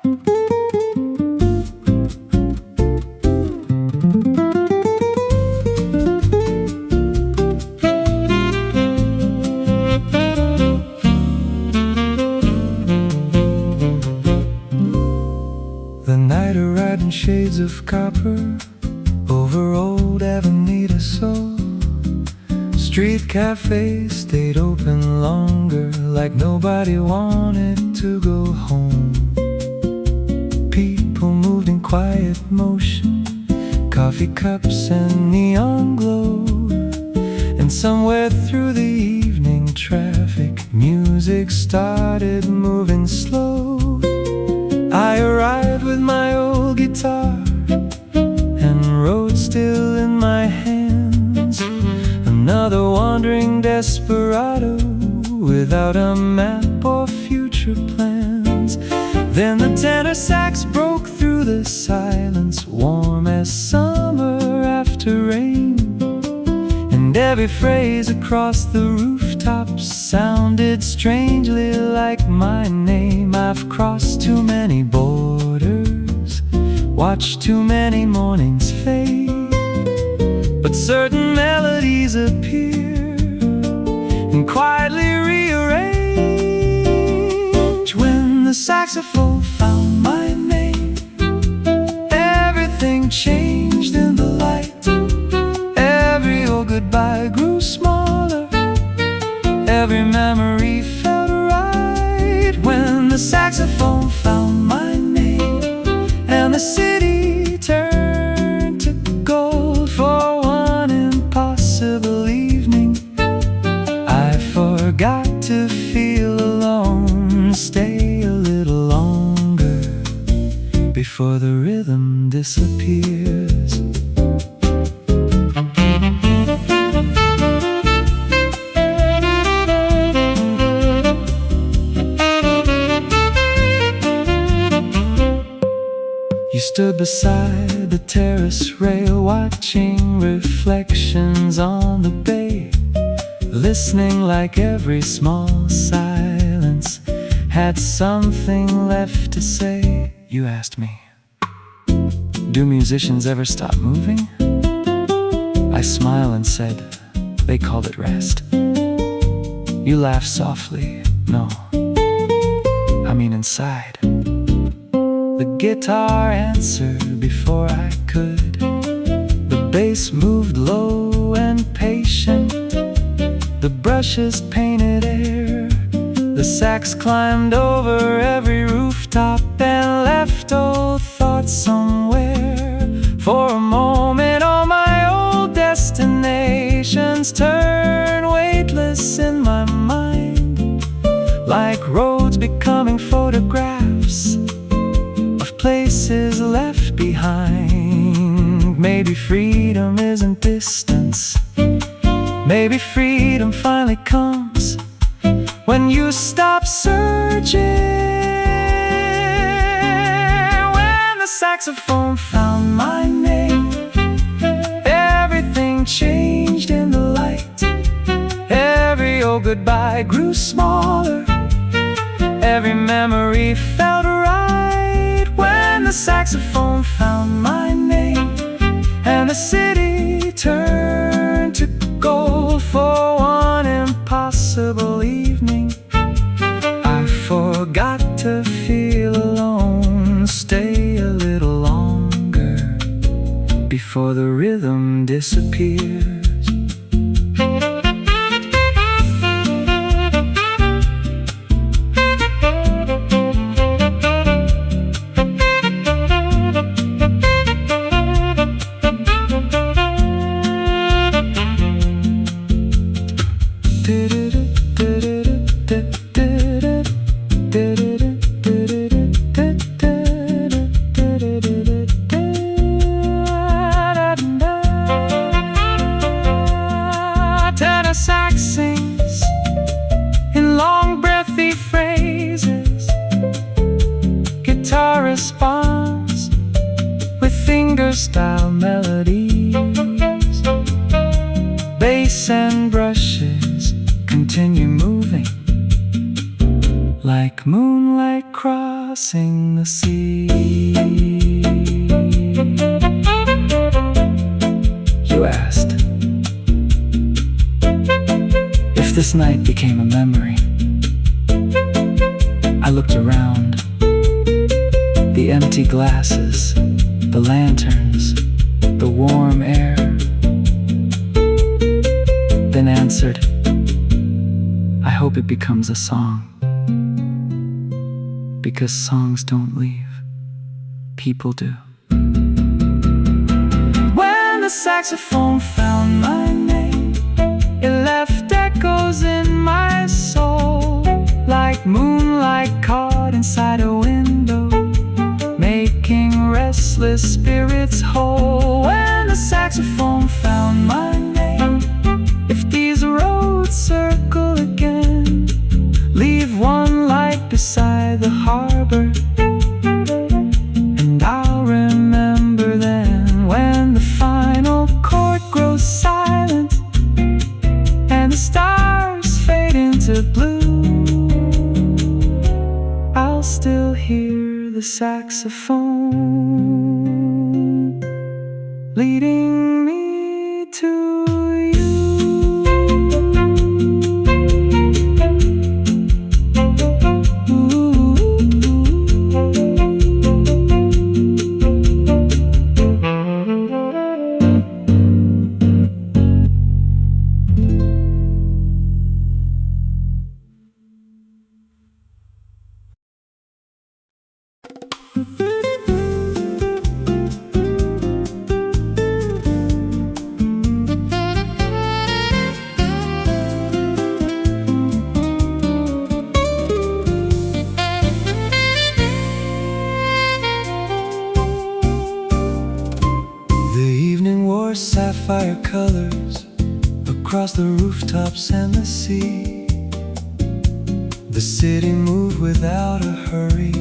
The night a riding shades of copper over old Avenida Soul. Street cafes stayed open longer, like nobody wanted to go home. People moved in quiet motion, coffee cups and neon glow. And somewhere through the evening traffic, music started moving slow. I arrived with my old guitar and wrote still in my hands, another wandering desperado without a map or future plans. Then the tenor sax broke through the silence, warm as summer after rain. And every phrase across the rooftops sounded strangely like my name. I've crossed too many borders, watched too many mornings fade, but certain melodies appear and quietly rearrange. When the saxophone found my name, everything changed in the light. Every old goodbye grew smaller, every memory felt right. When the saxophone found my name and the city turned to gold for one impossible evening, I forgot to feel alone. Stay a little longer before the rhythm disappears. You stood beside the terrace rail, watching reflections on the bay, listening like every small silence had something left to say. You asked me, do musicians ever stop moving? I smiled and said, they called it rest. You laughed softly, no, I mean inside. The guitar answered before I could. The bass moved low and patient, the brushes painted air. The sax climbed over every rooftop and left old thoughts somewhere. For a moment all my old destinations turned weightless in my mind, like roads becoming photographs of places left behind. Maybe freedom isn't distance, maybe freedom finally comes when you stop searching. When the saxophone found my name, everything changed in the light. Every old goodbye grew smaller, every memory felt right. When the saxophone found my name and the city turned to gold for one impossible evening, I forgot to feel alone. Stay a little longer before the rhythm disappears. Tenor sax sings in long breathy phrases, guitar responds with fingerstyle melodies. Bass and brushes continue moving like moonlight crossing facing the sea. You asked if this night became a memory. I looked around, the empty glasses, the lanterns, the warm air, then answered, I hope it becomes a song. Because songs don't leave, people do. When the saxophone found my name, it left echoes in my soul, like moonlight caught inside a window, making restless spirits whole. When the saxophone found my name, if these roads circle again, leave one light beside the harbor, and I'll remember then. When the final chord grows silent and the stars fade into blue, I'll still hear the saxophone leading me to you. Sapphire colors across the rooftops and the sea. The city moved without a hurry,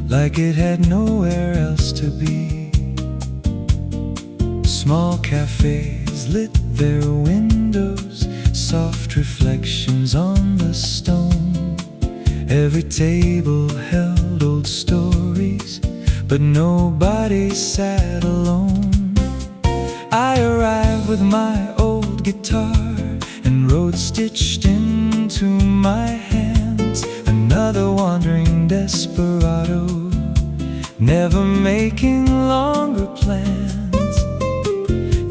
like it had nowhere else to be. Small cafes lit their windows, soft reflections on the stone. Every table held old stories, but nobody sat alone. I arrived with my old guitar and wrote stitched into my hands, another wandering desperado, never making longer plans.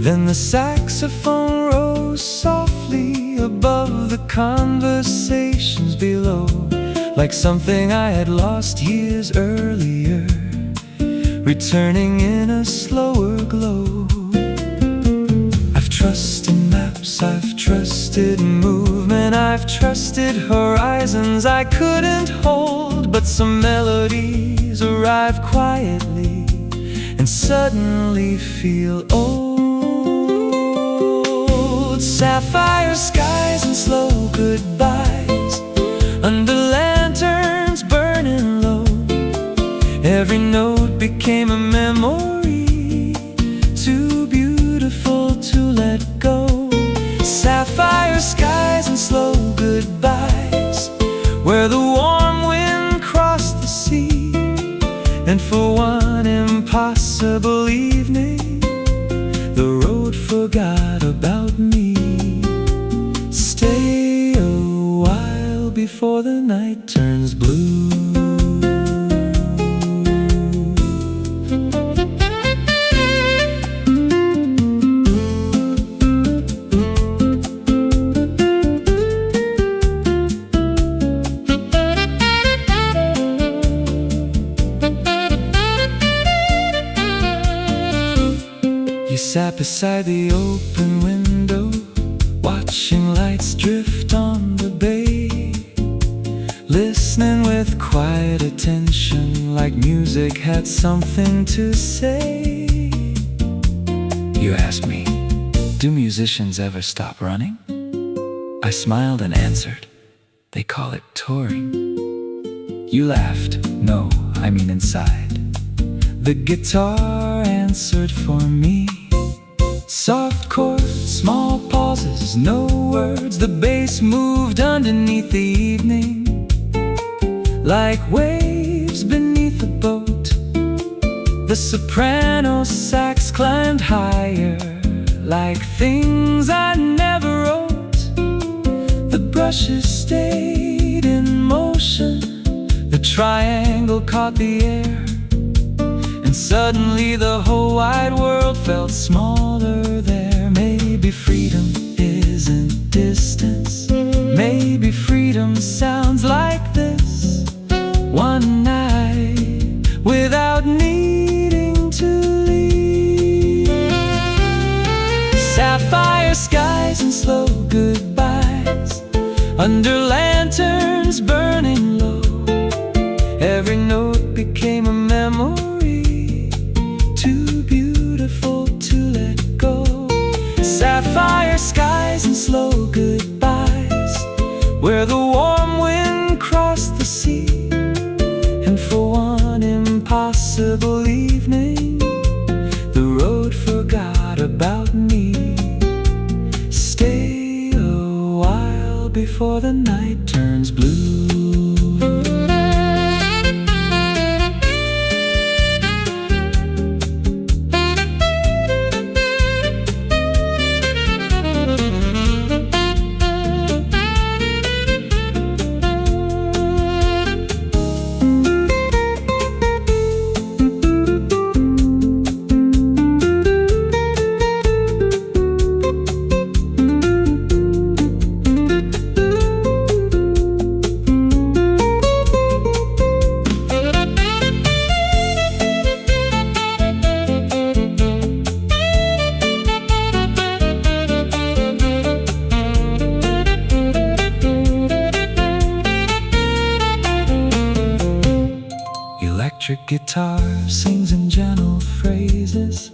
Then the saxophone rose softly above the conversations below, like something I had lost years earlier, returning in a slower glow. Trusted maps, I've trusted movement, I've trusted horizons I couldn't hold. But some melodies arrive quietly and suddenly feel old. Sapphire skies and slow goodbyes under lanterns burning low. Every note became a memory, too beautiful to let go. Sapphire skies and slow goodbyes, where the warm wind crossed the sea. And for one impossible evening, the road forgot about me. Stay a while before the night turns blue. You sat beside the open window, watching lights drift on the bay, listening with quiet attention, like music had something to say. You asked me, do musicians ever stop running? I smiled and answered, they call it touring. You laughed, no, I mean inside. The guitar answered for me. Soft chords, small pauses, no words. The bass moved underneath the evening, like waves beneath the The soprano sax climbed higher, like things I never wrote. The brushes stayed in motion, the triangle caught the air, and suddenly the whole wide world felt smaller there. Maybe freedom isn't distance, maybe freedom sounds like this. One night without needing to leave. Sapphire skies and slow goodbyes under lanterns burning low. Every note became a memory, too beautiful to let go. Sapphire skies and slow goodbyes, where the warm wind crossed the sea. And for one impossible evening, the road forgot about me. Stay a while before the night turns blue. Electric guitar sings in gentle phrases.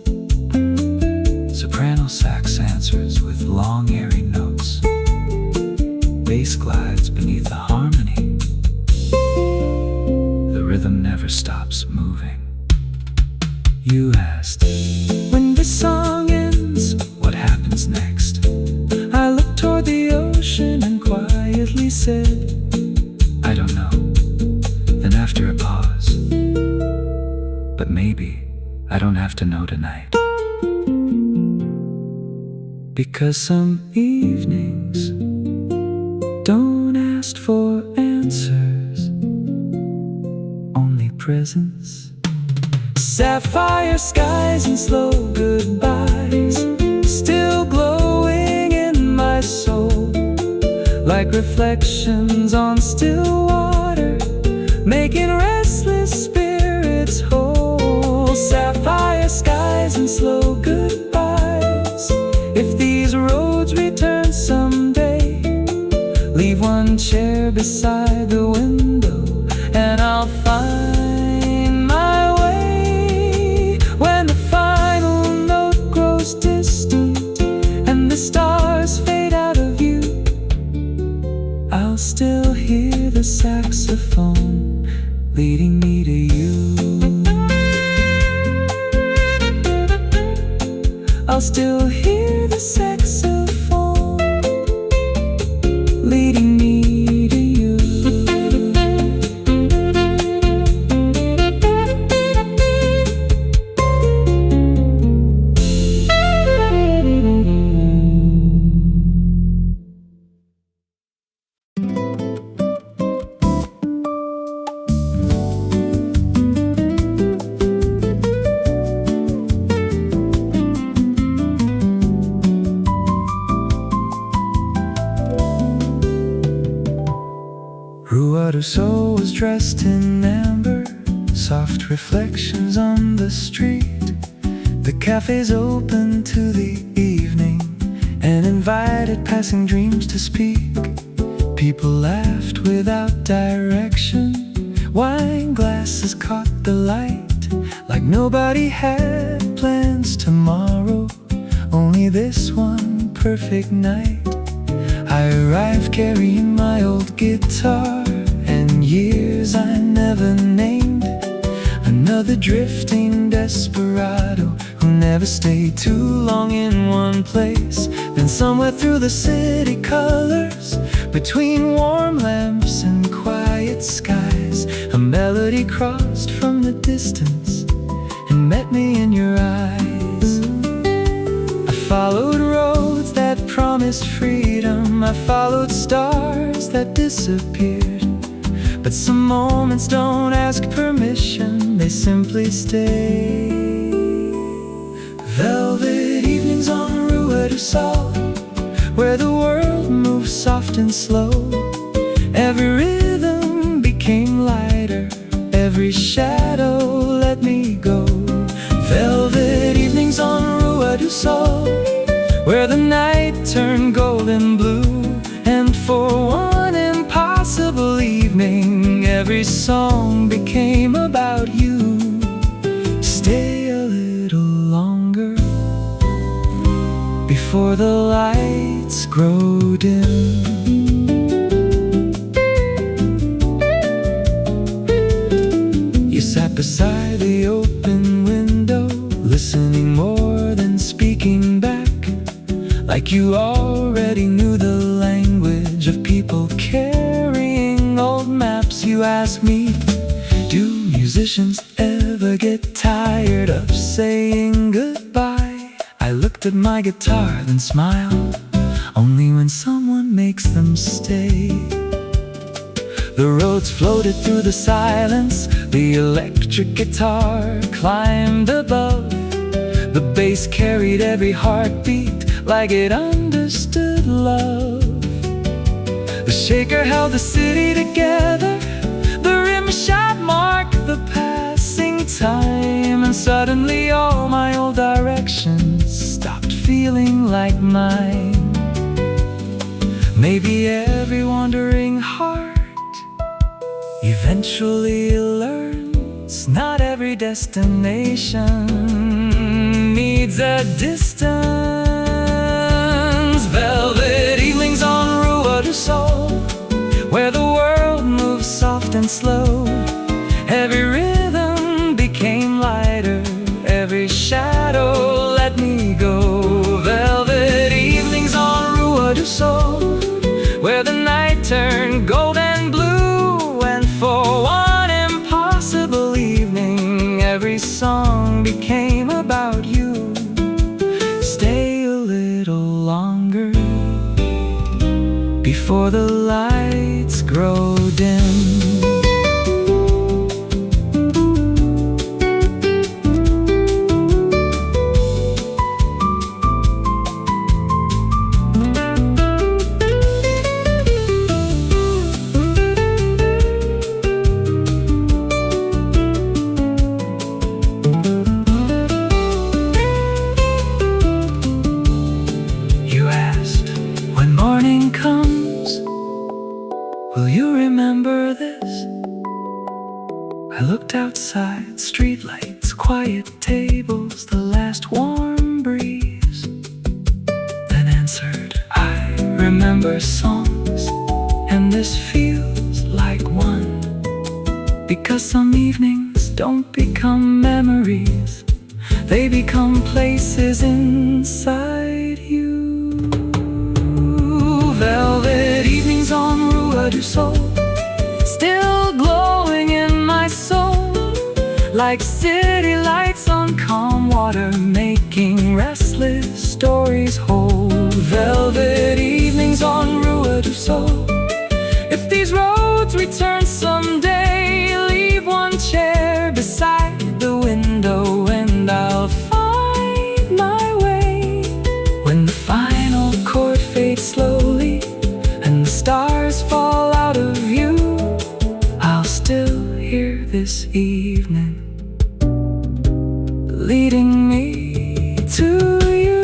Soprano sax answers with long airy notes. Bass glides beneath the harmony. The rhythm never stops moving. You asked, when the song ends, what happens next? I looked toward the ocean and quietly said, I don't know. Then after a pause, but maybe I don't have to know tonight. Because some evenings don't ask for answers, only presence. Sapphire skies and slow goodbyes, still glowing in my soul, like reflections on still water, making restless spirits whole. Sapphire skies and slow goodbyes. If these roads return someday, leave one chair beside the window, and I'll find my way. When the final note grows distant and the stars fade out of view, I'll still hear the saxophone leading me to you. I'll still hear the saxophone leading me to you. Rousseau was dressed in amber, soft reflections on the street. The cafe's open to the evening and invited passing dreams to speak. People laughed without direction, wine glasses caught the light, like nobody had plans tomorrow, only this one perfect night. I arrived carrying my old guitar and years I never named, another drifting desperado who never stayed too long in one place. Then somewhere through the city colors, between warm lamps and quiet skies, a melody crossed from the distance and followed roads that promised freedom. I followed stars that disappeared. But some moments don't ask permission, they simply stay. Velvet evenings on Rua do Sol, where the world moves soft and slow. Every rhythm became lighter, every shadow let me go. Velvet evenings on Rua do Sol, where the night turned golden blue. And for one impossible evening, every song became about you. Stay a little longer before the lights grow dim. You sat beside the open window, listening more than speaking back, like you already knew the language of people carrying old maps. You asked me, do musicians ever get tired of saying goodbye? I looked at my guitar, then smiled, only when someone makes them stay. The roads floated through the silence, the electric guitar climbed above. The bass carried every heartbeat like it understood love. The shaker held the city together, the rim shot marked the passing time. And suddenly all my old directions stopped feeling like mine. Maybe every wandering heart eventually learns not every destination needs a distance. Velvet evenings on Rua do Sol, where the world moves soft and slow. Every rhythm became lighter, every shadow let me go. Velvet evenings on Rua do Sol, where the night turned gold and blue. And for one impossible evening, every song became about you. Stay a little longer before the lights grow dim. Will you remember this? I looked outside, streetlights, quiet tables, the last warm breeze. Then answered, I remember songs, and this feels like one. Because some evenings don't become memories, they become places inside you. Velvet evenings on Rua do Sol, still glowing in my soul, like city lights on calm water, making restless stories whole. Velvet evenings on Rua do Sol, if these roads return someday, leave one chair beside the window and I'll find my way. When the final chord fades slowly and the stars fall out of view, I'll still hear this evening leading me to you.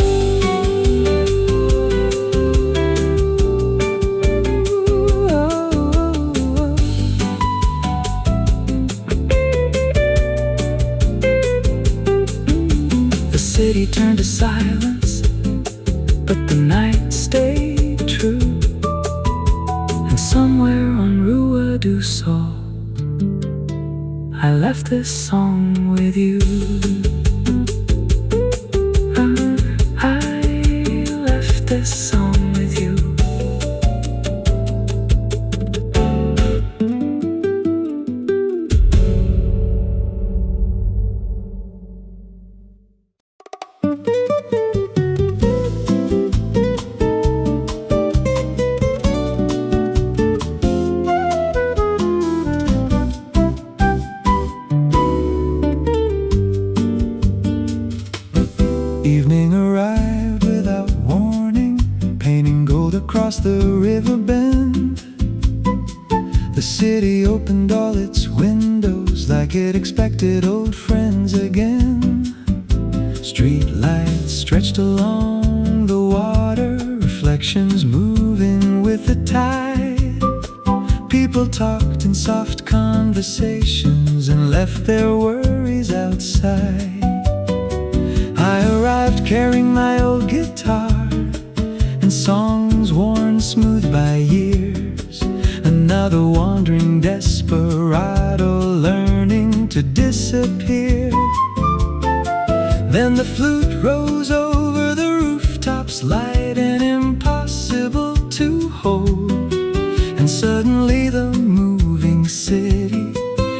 The city turned to silence, but the night stayed true. And somewhere on Rua do Sol, I left this song with you. I left this song with you. unexpected old friends again. Street lights stretched along the water, reflections moving with the tide. People talked in soft conversations and left their worries outside. I arrived carrying my old guitar and songs worn smooth by years. Another wandering desperado learning to disappear. Then the flute rose over the rooftops, light and impossible to hold. And suddenly the moving city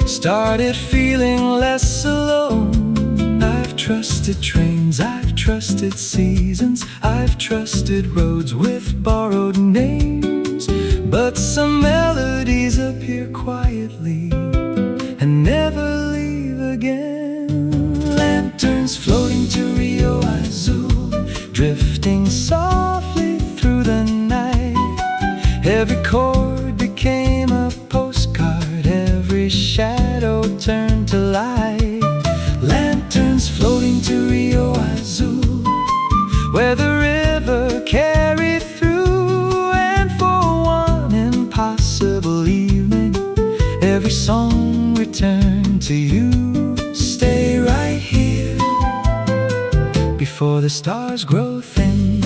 started feeling less alone. I've trusted trains, I've trusted seasons, I've trusted roads with borrowed names. But some melodies appear quietly and never leave again. Lanterns floating to Rio Azul, drifting softly through the night. Every chord became a postcard, every shadow turned to light. Lanterns floating to Rio Azul, where the river carried through. And for one impossible evening, every song returned to you. Stay right here before the stars grow thin.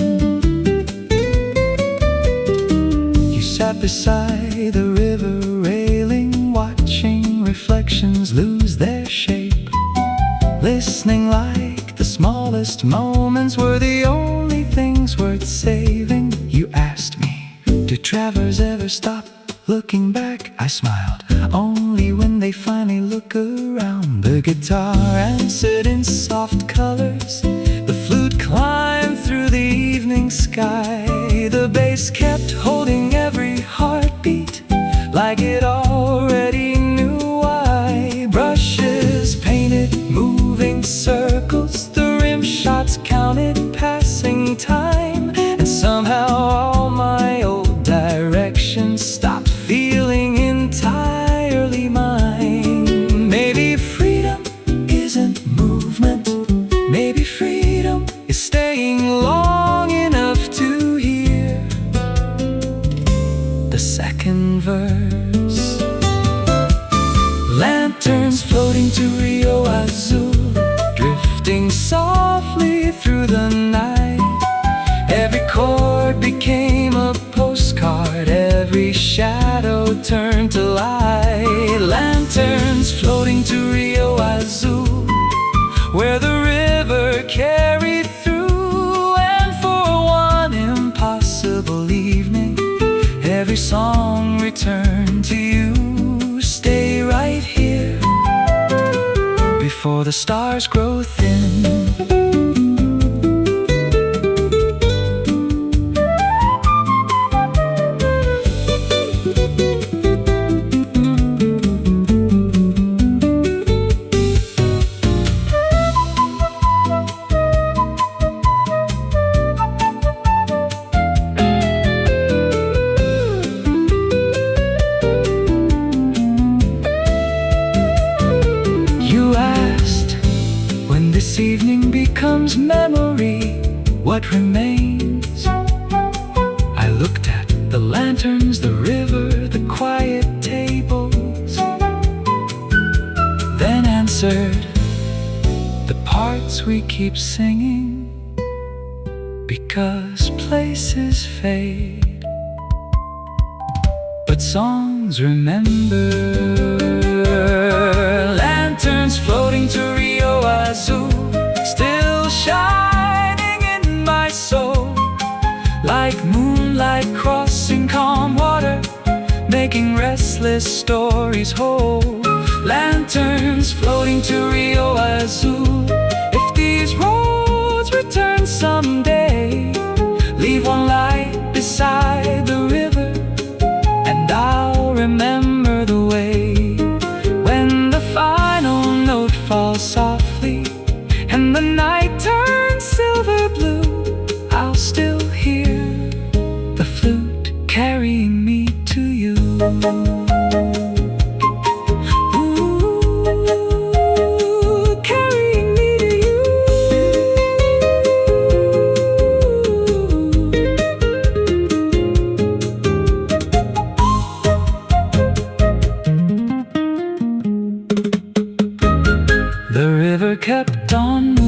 You sat beside the river railing, watching reflections lose their shape, listening like the smallest moments were the only things worth saving. You asked me, do travelers ever stop looking back? I smiled, only when they finally look around. The guitar answered in soft colors, the flute climbed through the evening sky. The bass kept holding every heartbeat, like it already knew why. Brushes painted moving circles, the rim shots counted passing time. And somehow all my old directions stopped feeling entirely mine. Maybe freedom isn't movement, maybe freedom is staying long enough to hear the second verse. Lanterns floating to Rio Azul, drifting softly through the night. Every chord became a postcard, every shadow turned to light. Lanterns floating to Rio Azul, where the river carried through. And for one impossible evening, every song returned to you. Stay right here before the stars grow thin. This evening becomes memory, what remains? I looked at the lanterns, the river, the quiet tables, then answered the parts we keep singing, because places fade, but songs remember. Lanterns floating to Rio Azul, still shining in my soul, like moonlight crossing calm water, making restless stories whole. Lanterns floating to Rio Azul, if these roads return someday, leave one light beside the river, and I'll remember the way. When the final note falls softly and the night turns silver blue, I'll still hear the flute carrying me to you. Ooh. never kept on